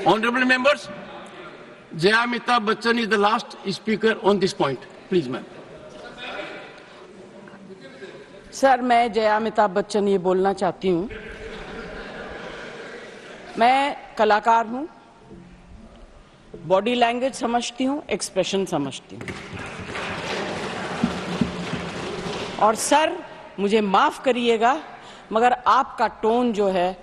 Honorable members, Jaya Amitabh Bachchan is the last speaker on this point. Please, ma'am. Sir, मैं जया अमिताभ बच्चन ये बोलना चाहती हूँ, मैं कलाकार हूँ, बॉडी लैंग्वेज समझती हूँ, एक्सप्रेशन समझती हूँ। और सर, मुझे माफ करिएगा, मगर आपका टोन जो है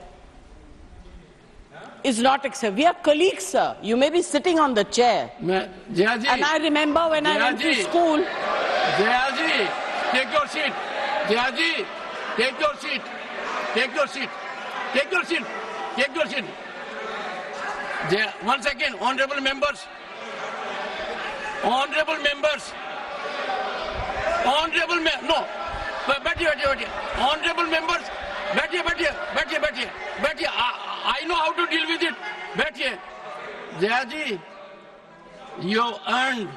is not acceptable. We are colleagues, sir. You may be sitting on the chair. Jaya ji, and I remember when I went to school. Jaya ji, take your seat. Jaya ji, take your seat. Take your seat. Take your seat. Take your seat. Jaya, once again, honorable members. Honorable members. Honorable no. बैठिए. Honorable members. बैठिए. I know how to deal with it. बैठिए. Jaya ji, you have earned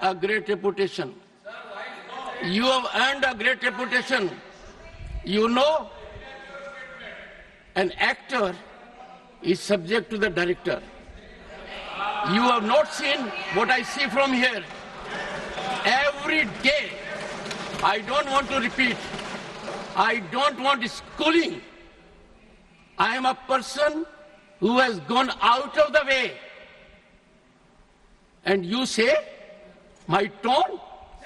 a great reputation. You have earned a great reputation. You know, an actor is subject to the director. You have not seen what I see from here. Every day, I don't want to repeat. I don't want schooling. I am a person who has gone out of the way. And you say, my tone?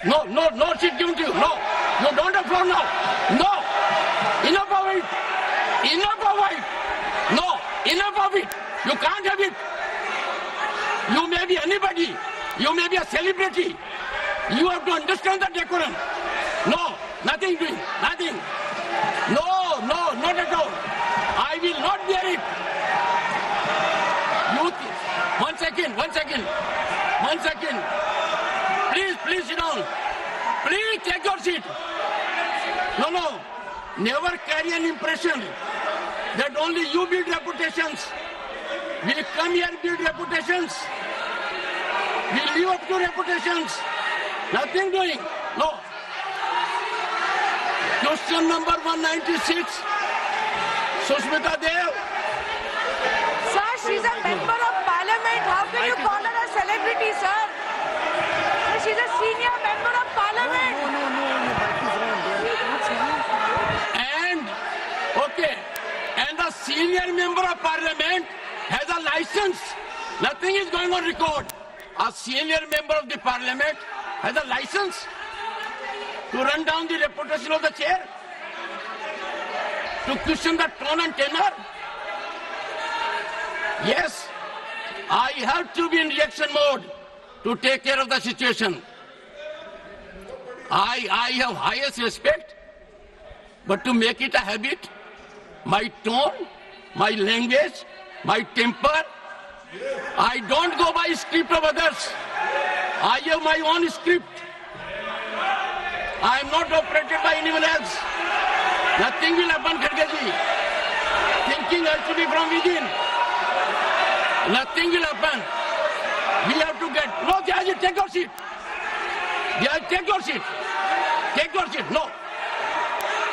No, she's given to you. No, you don't have floor now. No, enough of it. No, enough of it. You can't have it. You may be anybody. You may be a celebrity. You have to understand the decorum. No, nothing doing, nothing. No, not at all. I will not bear it. One second. Please sit down. Please take your seat. No. Never carry an impression that only you build reputations. We come here build reputations. We live up to reputations. Nothing doing. No. Question number 196. Sushmita Dev. Sir, she's a member of parliament. How can you call her a celebrity, sir? She's a senior member of parliament. And the senior member of parliament has a license. Nothing is going on record. A senior member of the parliament has a license to run down the reputation of the chair, to question the tone and tenor. Yes, I have to be in reaction mode to take care of the situation. I have highest respect, but to make it a habit, my tone, my language, my temper, I don't go by script of others. I have my own script. I am not operated by anyone else. Nothing will happen, Khargeji. Thinking has to be from within. Nothing will happen. We have to get... No, Jayaji, take your seat. Jayaji, take your seat. Take your seat. No.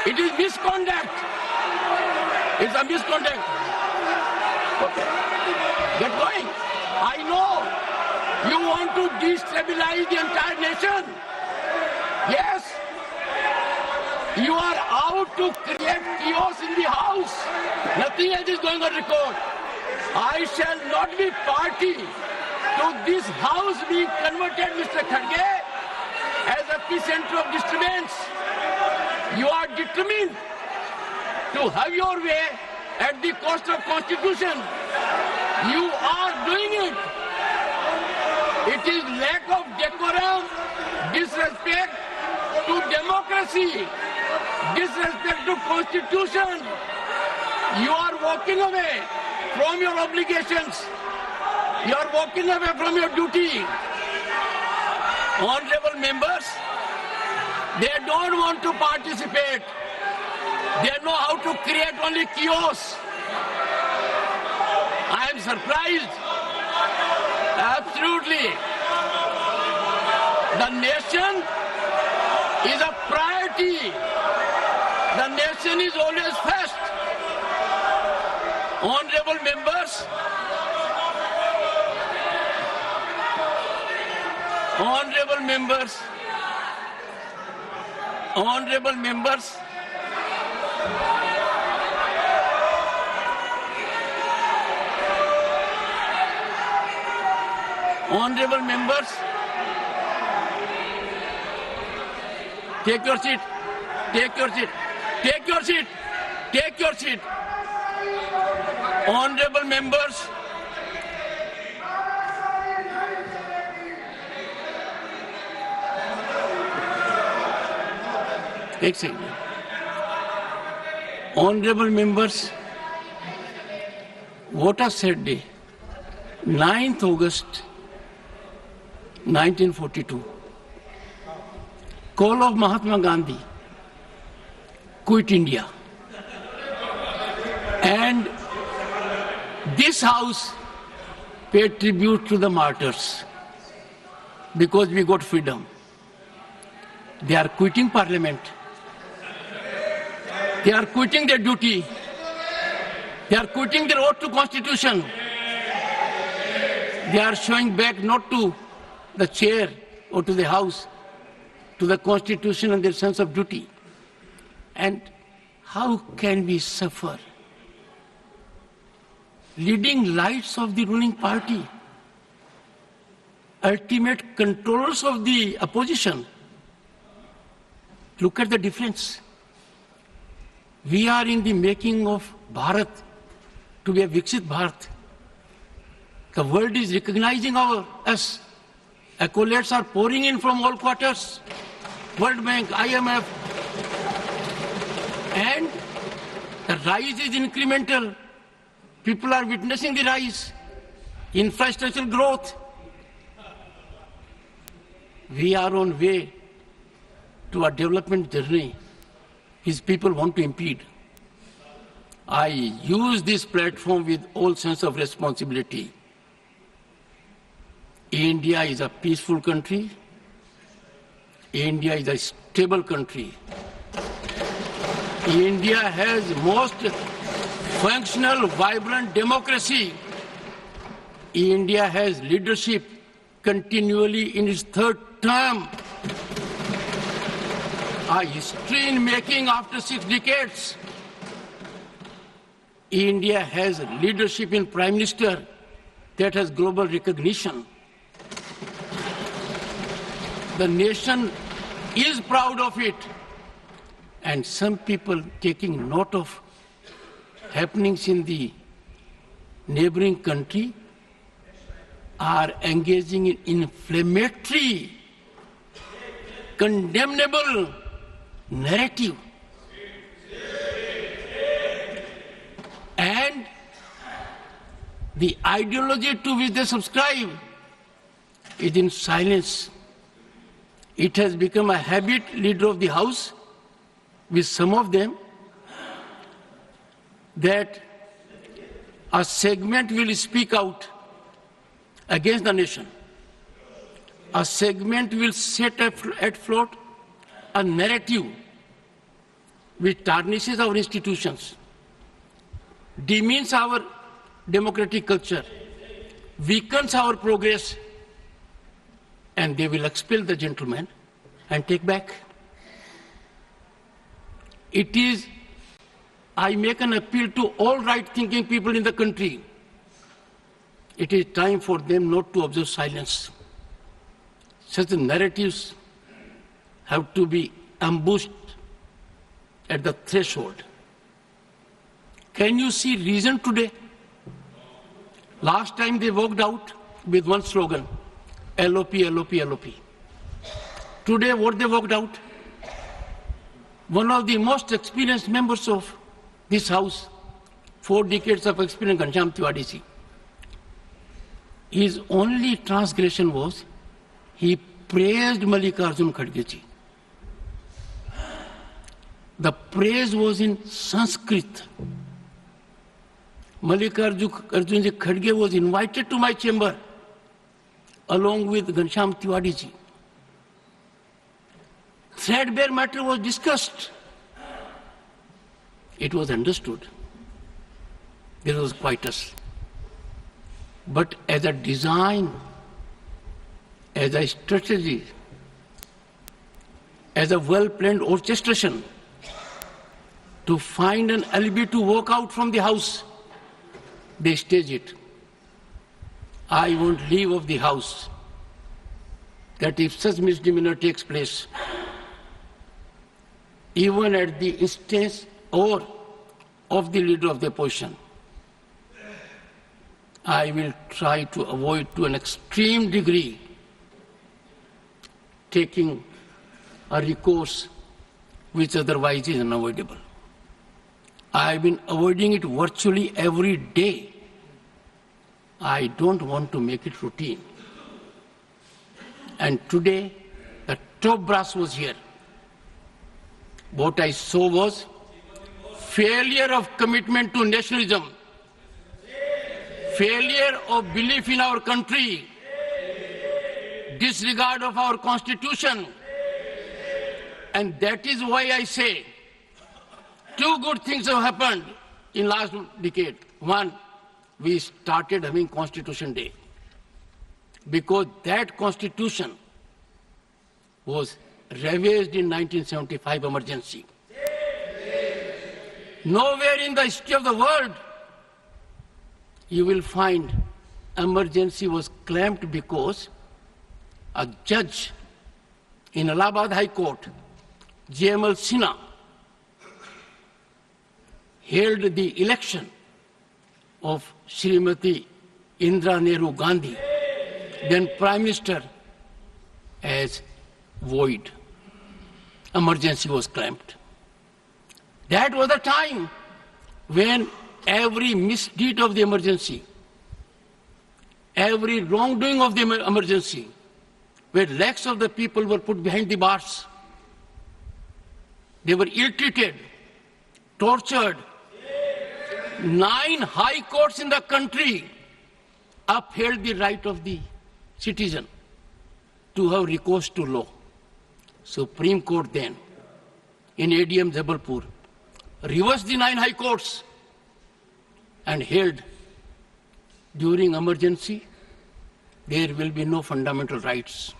It is misconduct. It's a misconduct. Okay. Get going. I know you want to destabilize the entire nation. Yes. You are out to create chaos in the house. Nothing else is going on record. I shall not be party to this house being converted, Mr. Kharge, as epicenter of disturbance. You are determined to have your way at the cost of Constitution. You are doing it. It is lack of decorum, disrespect to democracy, disrespect to Constitution. You are walking away from your obligations. You are walking away from your duty. Honorable members, they don't want to participate. They know how to create only chaos. I am surprised. Absolutely. The nation is a priority. The nation is always first. Honorable members, Honorable members, honorable members, honorable members, take your seat, take your seat, take your seat, take your seat. Honorable members, एक second. Honorable members, what a sad day. 9th August 1942. Call of Mahatma Gandhi. Quit India. And this house paid tribute to the martyrs because we got freedom. They are quitting parliament. They are quitting their duty. They are quitting their oath to constitution. They are showing back not to the chair or to the house, to the constitution and their sense of duty. And how can we suffer? Leading lights of the ruling party, ultimate controllers of the opposition. Look at the difference. We are in the making of Bharat to be a Viksit Bharat. The world is recognizing us. Accolades are pouring in from all quarters. World Bank, IMF. And the rise is incremental. People are witnessing the rise. Infrastructural growth. We are on way to a development journey. His people want to impede. I use this platform with all sense of responsibility. India is a peaceful country. India is a stable country. India has most functional, vibrant democracy. India has leadership continually in its third term. A history in making after 6 decades. India has leadership in Prime Minister that has global recognition. The nation is proud of it. And some people taking note of happenings in the neighboring country are engaging in inflammatory, condemnable narrative. And the ideology to which they subscribe is in silence. It has become a habit, leader of the house, with some of them, that a segment will speak out against the nation. A segment will set at float a narrative which tarnishes our institutions, demeans our democratic culture, weakens our progress, and they will expel the gentleman and take back. It is, I make an appeal to all right-thinking people in the country. It is time for them not to observe silence. Such narratives have to be ambushed at the threshold. Can you see reason today? Last time they walked out with one slogan, LOP, LOP, LOP. Today what they walked out? One of the most experienced members of this house, 4 decades of experience, Ghanshyam Tiwari ji. His only transgression was he praised Mallikarjun Kharge ji. The praise was in Sanskrit. Mallikarjun ji Kharge was invited to my chamber along with Ghanshyam Tiwari ji. Threadbare matter was discussed. It was understood. There was quietus. But as a design, as a strategy, as a well-planned orchestration to find an alibi to walk out from the house. They stage it. I won't leave of the house. That if such misdemeanor takes place, even at the instance or of the leader of the opposition, I will try to avoid to an extreme degree taking a recourse which otherwise is unavoidable. I have been avoiding it virtually every day. I don't want to make it routine. And today, the top brass was here. What I saw was failure of commitment to nationalism, failure of belief in our country, disregard of our constitution. And that is why I say two good things have happened in last decade. One, we started having Constitution Day, because that constitution was ravaged in 1975 emergency. Nowhere in the history of the world you will find emergency was claimed because a judge in Allahabad High Court, J.M.L. Sinha, held the election of Srimati Indira Nehru Gandhi, then Prime Minister, as void. Emergency was claimed. That was the time when every misdeed of the emergency, every wrongdoing of the emergency, where lakhs of the people were put behind the bars. They were ill-treated, tortured. 9 high courts in the country upheld the right of the citizen to have recourse to law. Supreme Court then, in ADM Jabalpur, reversed the 9 high courts and held during emergency there will be no fundamental rights,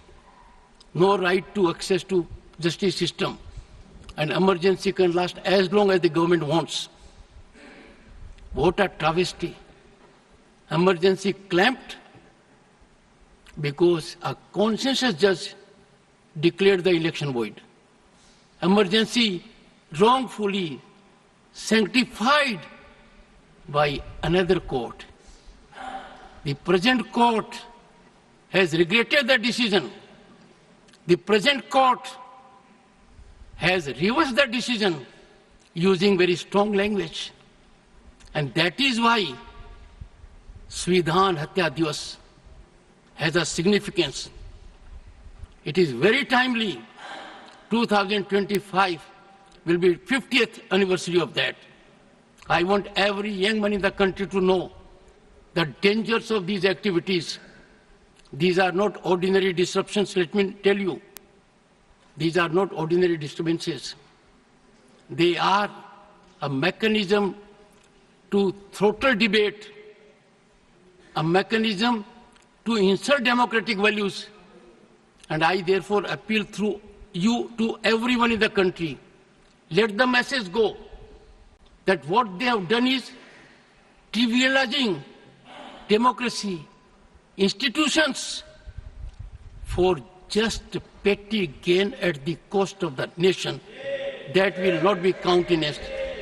no right to access to justice system, and emergency can last as long as the government wants. What a travesty. Emergency clamped because a consensus judge declared the election void. Emergency wrongfully sanctified by another court. The present court has regretted the decision. The present court has reversed the decision using very strong language. And that is why Svidhan Hatya Divas has a significance. It is very timely. 2025 will be 50th anniversary of that. I want every young man in the country to know the dangers of these activities. These are not ordinary disruptions, let me tell you. These are not ordinary disturbances. They are a mechanism to throttle debate, a mechanism to insult democratic values. And I therefore appeal through you to everyone in the country. Let the message go that what they have done is trivializing democracy, institutions, for just petty gain at the cost of the nation. That will not be countenanced.